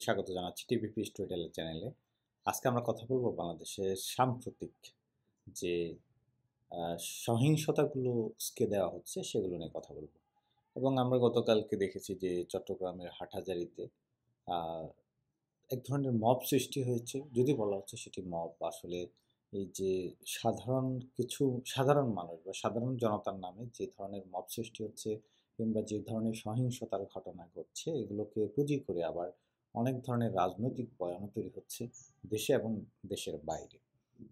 স্বাগত জানাচ্ছি টিভিপি স্টোরিটেলার চ্যানেলে। আজকে আমরা কথা বলব বাংলাদেশের সাম্প্রতিক যে আ সহিংসতাগুলোকে দেওয়া হচ্ছে সেগুলো নিয়ে কথা বলব। এবং আমরা গতকালকে দেখেছি যে চট্টগ্রামের হাটহাজারীতে আ এক ধরনের মব সৃষ্টি হয়েছে। যদি বলা হচ্ছে সেটি মব, আসলে এই যে সাধারণ কিছু সাধারণ মানুষ বা সাধারণ জনতার নামে যে ধরনের মব সৃষ্টি হচ্ছে কিংবা যে ধরনের সহিংসতার ঘটনা ঘটছে, এগুলোকে পুঁজি করে আবার অনেক ধরনের রাজনৈতিক বয়ানও তৈরি হচ্ছে দেশে এবং দেশের বাইরে।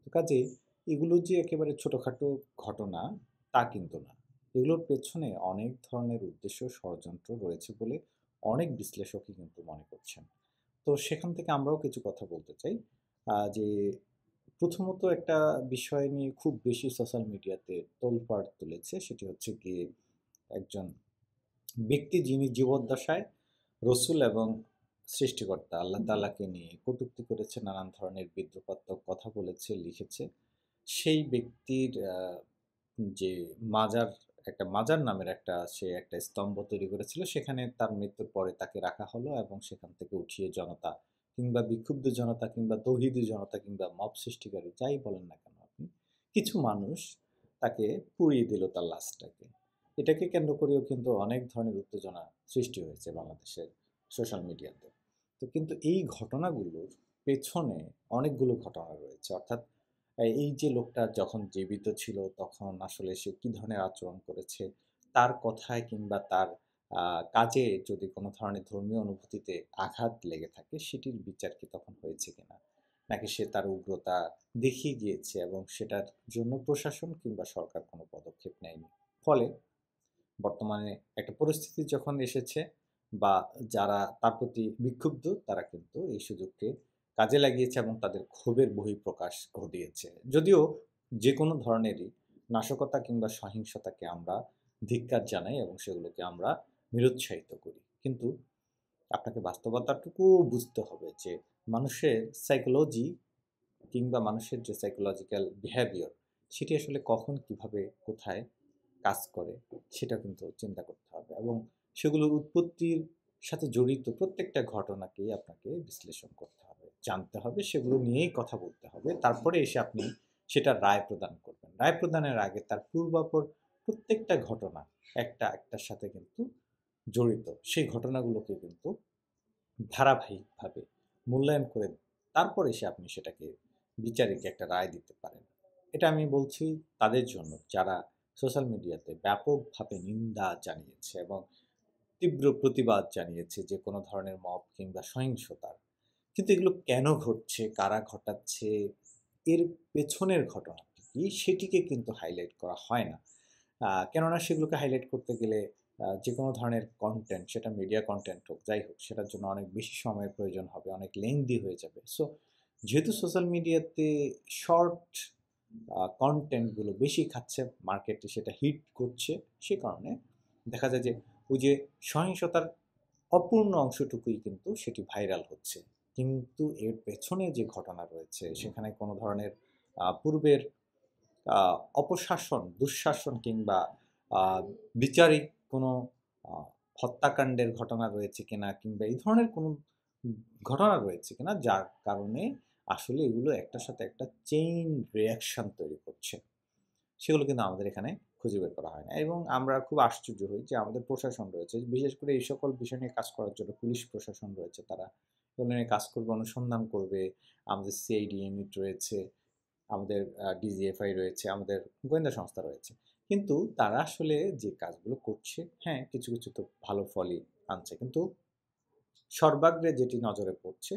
তো কাজেই এগুলো যে একেবারে ছোটখাটো ঘটনা তা কিন্তু না। এগুলোর পেছনে অনেক ধরনের উদ্দেশ্য, ষড়যন্ত্র রয়েছে বলে অনেক বিশ্লেষকই কিন্তু মনে করছেন। তো সেখান থেকে আমরাও কিছু কথা বলতে চাই। যে প্রথমত একটা বিষয় নিয়ে খুব বেশি সোশ্যাল মিডিয়াতে তোলপাড় তুলেছে, সেটি হচ্ছে গিয়ে একজন ব্যক্তি যিনি জীবদ্দশায় রসুল এবং সৃষ্টিকর্তা আল্লাহ তাআলাকে নিয়ে কটূক্তি করেছে, নানান ধরনের বিদ্রূপাত্মক কথা বলেছে, লিখেছে। সেই ব্যক্তির যে মাজার, একটা মাজার নামের সে একটা স্তম্ভ তৈরি করেছিল। সেখানে তার মৃত্যুর পরে তাকে রাখা হলো এবং সেখান থেকে উঠিয়ে জনতা কিংবা বিক্ষুব্ধ জনতা কিংবা তৌহিদি জনতা কিংবা মব সৃষ্টিকারী যাই বলেন না কেন আপনি, কিছু মানুষ তাকে পুড়িয়ে দিল তার লাশটাকে। এটাকে কেন্দ্র করেও কিন্তু অনেক ধরনের উত্তেজনা সৃষ্টি হয়েছে বাংলাদেশের সোশ্যাল মিডিয়াতে। তো কিন্তু এই ঘটনাগুলোর পেছনে অনেকগুলো ঘটনা রয়েছে। অর্থাৎ এই যে লোকটা যখন জীবিত ছিল তখন আসলে সে কি ধরনের আচরণ করেছে, তার কথায় কিংবা তার কাজে যদি কোনো ধরনের ধর্মীয় অনুভূতিতে আঘাত লেগে থাকে, সেটির বিচার কি তখন হয়েছে কিনা? নাকি সে তার উগ্রতা দেখিয়ে গিয়েছে এবং সেটার জন্য প্রশাসন কিংবা সরকার কোনো পদক্ষেপ নেয়নি। ফলে বর্তমানে একটা পরিস্থিতি যখন এসেছে বা যারা তার প্রতি বিক্ষুব্ধ তারা কিন্তু এই সুযোগকে কাজে লাগিয়েছে এবং তাদের ক্ষোভের বহিঃপ্রকাশ ঘটিয়েছে। যদিও যেকোনো ধরনেরই নাশকতা কিংবা সহিংসতাকে আমরা ধিক্কার জানাই এবং সেগুলোকে আমরা নিরুৎসাহিত করি। কিন্তু আপনাকে বাস্তবতাটুকুও বুঝতে হবে যে মানুষের সাইকোলজি কিংবা মানুষের যে সাইকোলজিক্যাল বিহেভিয়ার, সেটি আসলে কখন, কিভাবে, কোথায় কাজ করে সেটা কিন্তু চিন্তা করতে হবে এবং সেগুলোর উৎপত্তির সাথে জড়িত প্রত্যেকটা ঘটনাকেই আপনাকে বিশ্লেষণ করতে হবে, জানতে হবে, সেগুলো নিয়েই কথা বলতে হবে। তারপরে এসে আপনি সেটার রায় প্রদান করবেন। রায় প্রদানের আগে তার পূর্বাপর প্রত্যেকটা ঘটনা একটার সাথে কিন্তু জড়িত। সেই ঘটনাগুলোকে কিন্তু ধারাবাহিকভাবে মূল্যায়ন করে তারপর এসে আপনি সেটাকে বিচারিক একটা রায় দিতে পারেন। এটা আমি বলছি তাদের জন্য যারা সোশ্যাল মিডিয়াতে ব্যাপকভাবে নিন্দা জানিয়েছে এবং তীব্র প্রতিবাদ জানিয়েছে যে কোনো ধরনের মব কিংবা সহিংসতার। কিন্তু এগুলো কেন ঘটছে, কারা ঘটাচ্ছে, এর পেছনের ঘটনাটি কি সেটিকে কিন্তু হাইলাইট করা হয় না। কেননা সেগুলোকে হাইলাইট করতে গেলে যেকোনো ধরনের কনটেন্ট, সেটা মিডিয়া কনটেন্ট হোক, যাই হোক, সেটার জন্য অনেক বেশি সময়ের প্রয়োজন হবে, অনেক লেংদি হয়ে যাবে। সো যেহেতু সোশ্যাল মিডিয়াতে শর্ট কনটেন্টগুলো বেশি খাচ্ছে, মার্কেটে সেটা হিট করছে, সে কারণে দেখা যায় যে ওই যে সহিংসতার অপূর্ণ অংশটুকুই কিন্তু সেটি ভাইরাল হচ্ছে। কিন্তু এর পেছনে যে ঘটনা রয়েছে সেখানে কোনো ধরনের পূর্বের আ অপশাসন, দুঃশাসন কিংবা আ বিচারিক কোনো আ হত্যাকাণ্ডের ঘটনা রয়েছে কিনা কিংবা এই ধরনের কোনো ঘটনা রয়েছে কিনা যার কারণে আসলে এগুলো একটার সাথে একটা চেইন রিঅ্যাকশন তৈরি করছে। সেগুলো কিন্তু আমাদের এখানে খুঁজে বের করা হয় না এবং আমরা খুব আশ্চর্য হই যে আমাদের প্রশাসন রয়েছে, বিশেষ করে এই সকল বিষয় নিয়ে কাজ করার জন্য পুলিশ প্রশাসন রয়েছে, তারা এগুলো নিয়ে কাজ করবে, অনুসন্ধান করবে। আমাদের সিআইডি ইউনিট রয়েছে, আমাদের ডিজিএফআই রয়েছে, আমাদের গোয়েন্দা সংস্থা রয়েছে। কিন্তু তারা আসলে যে কাজগুলো করছে, হ্যাঁ, কিছু, কিছু তো ভালো ফলই আনছে। কিন্তু সর্বাগ্রে যেটি নজরে পড়ছে,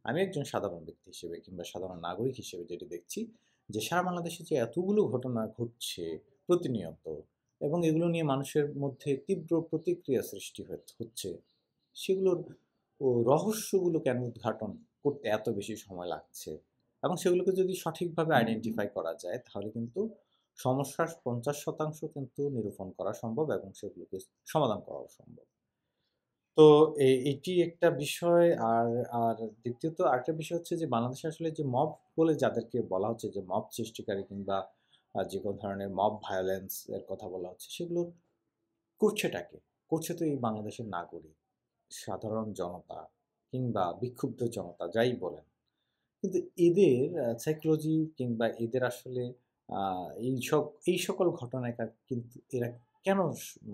আমি একজন সাধারণ ব্যক্তি হিসেবে কিংবা সাধারণ নাগরিক হিসেবে যেটি দেখছি যে সারা বাংলাদেশে যে এতগুলো ঘটনা ঘটছে প্রতিনিয়ত এবং এগুলো নিয়ে মানুষের মধ্যে তীব্র প্রতিক্রিয়া সৃষ্টি হচ্ছে, সেগুলোর রহস্যগুলো কেন উদ্ঘাটন করতে এত বেশি সময় লাগছে এবং সেগুলোকে যদি সঠিকভাবে আইডেন্টিফাই করা যায় তাহলে কিন্তু সমস্যার ৫০% কিন্তু নিরূপণ করা সম্ভব এবং সেগুলোকে সমাধান করাও সম্ভব। তো এটি একটা বিষয়। আর দ্বিতীয়ত আরেকটা বিষয় হচ্ছে যে বাংলাদেশে আসলে যে মব বলে যাদেরকে বলা হচ্ছে, যে মব সৃষ্টিকারী কিংবা যেকোনো ধরনের মব ভায়োলেন্স এর কথা বলা হচ্ছে, সেগুলো করছেটা কে? করছে তো এই বাংলাদেশের নাগরিক, সাধারণ জনতা। কিংবা বিক্ষুব্ধ জনতা যাই বলেন, কিন্তু এদের সাইকোলজি কিংবা এদের আসলে আ এই সকল ঘটনায় কিন্তু এরা কেন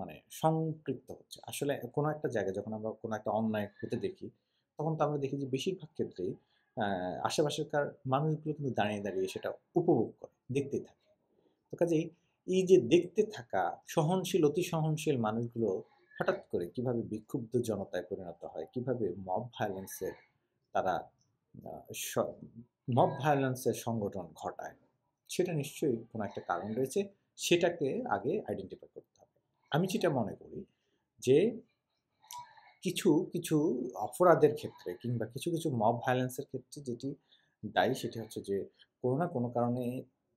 মানে সম্পৃক্ত হচ্ছে? আসলে কোনো একটা জায়গায় যখন আমরা কোনো একটা অন্যায় হতে দেখি, তখন তো আমরা দেখি যে বেশিরভাগ ক্ষেত্রেই আ আশেপাশেরকার মানুষগুলো কিন্তু দাঁড়িয়ে, দাঁড়িয়ে সেটা উপভোগ করে, দেখতেই থাকে। তো কাজেই এই যে দেখতে থাকা সহনশীল, অতি সহনশীল মানুষগুলো হঠাৎ করে কিভাবে বিক্ষুব্ধ জনতায় পরিণত হয়, কিভাবে মব ভায়োলেন্স এর তারা আ স মব ভায়োলেন্স এর সংগঠন ঘটায়, সেটা নিশ্চয়ই কোনো একটা কারণ রয়েছে। সেটাকে আগে আইডেন্টিফাই করতে হবে। আমি যেটা মনে করি যে কিছু অপরাধের ক্ষেত্রে কিংবা কিছু মব ভায়োলেন্স এর ক্ষেত্রে যেটি দায়ী সেটি হচ্ছে যে কোনো না কোনো কারণে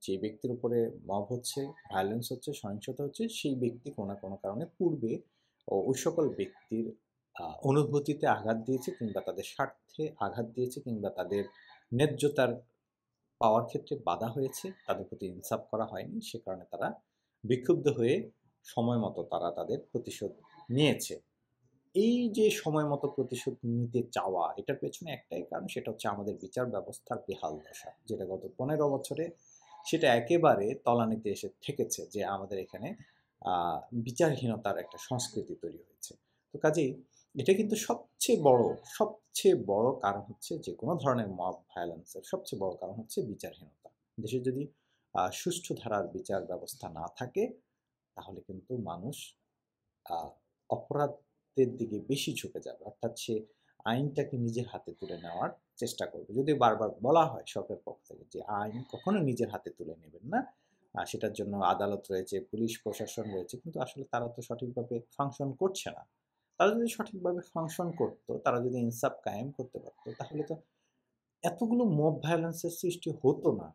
যে ব্যক্তির উপরে মব হচ্ছে, ভায়োলেন্স হচ্ছে, সহিংসতা হচ্ছে সেই ব্যক্তি কোনো না কোনো কারণে পূর্বে ওই সকল ব্যক্তির অনুভূতিতে আঘাত দিয়েছে কিংবা তাদের স্বার্থে আঘাত দিয়েছে কিংবা তাদের ন্যায্যতার পাওয়ার ক্ষেত্রে বাধা হয়েছে, তাদের প্রতি ইনসাফ করা হয়নি। সে কারণে তারা বিক্ষুব্ধ হয়ে সময় মতো তারা তাদের প্রতিশোধ নিয়েছে। এই যে সময় মতো প্রতিশোধ নিতে চাওয়া, এটার পেছনে একটাই কারণ, সেটা হচ্ছে আমাদের বিচার ব্যবস্থার বেহাল দশা। যেটা গত ১৫ বছরে সেটা একেবারে তলানিতে এসে ঠেকেছে যে আমাদের এখানে আ বিচারহীনতার একটা সংস্কৃতি তৈরি হয়েছে। তো কাজেই এটা কিন্তু সবচেয়ে বড় কারণ হচ্ছে যেকোনো ধরনের মব ভায়োলেন্স এর সবচেয়ে বড় কারণ হচ্ছে বিচারহীনতা। দেশে যদি সুষ্ঠু ধারার বিচার ব্যবস্থা না থাকে, তাহলে কিন্তু মানুষ আ অপরাধের দিকে বেশি ঝুঁকে যাবে। অর্থাৎ সে আইনটাকে নিজের হাতে তুলে নেওয়ার চেষ্টা করবে। যদিও বারবার বলা হয় সরকারের পক্ষ থেকে যে আইন কখনো নিজের হাতে তুলে নেবেন না। সেটার জন্য আদালত রয়েছে, পুলিশ প্রশাসন রয়েছে। কিন্তু আসলে তারা তো সঠিকভাবে ফাংশন করছে না। তারা যদি সঠিকভাবে ফাংশন করত, তারা যদি ইনসাফ কায়েম করতে পারত, তাহলে তো এতগুলো মব ভায়োলেন্স এর সৃষ্টি হতো না।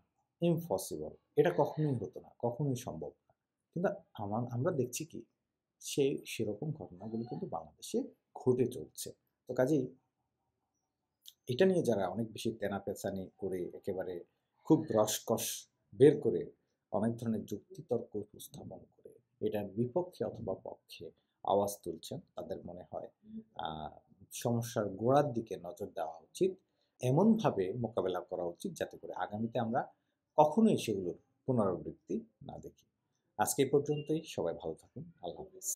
ইম্পসিবল। এটা কখনোই হতো না। কখনোই সম্ভব না। কিন্তু আমরা দেখছি কি? সেরকম ঘটনাগুলো কিন্তু বাংলাদেশে ঘটে চলছে। তো কাজেই এটা নিয়ে যারা অনেক বেশি তেনাপেচানি করে একেবারে খুব রসকস বের করে অনেক ধরনের যুক্তিতর্ক উপস্থাপন করে এটার বিপক্ষে অথবা পক্ষে আওয়াজ তুলছেন, তাদের মনে হয় আ সমস্যার গোড়ার দিকে নজর দেওয়া উচিত। এমনভাবে মোকাবেলা করা উচিত যাতে করে আগামীতে আমরা কখনোই সেগুলোর পুনরাবৃত্তি না দেখি। আজকে এই পর্যন্তই। সবাই ভালো থাকুন। আল্লাহ হাফেজ।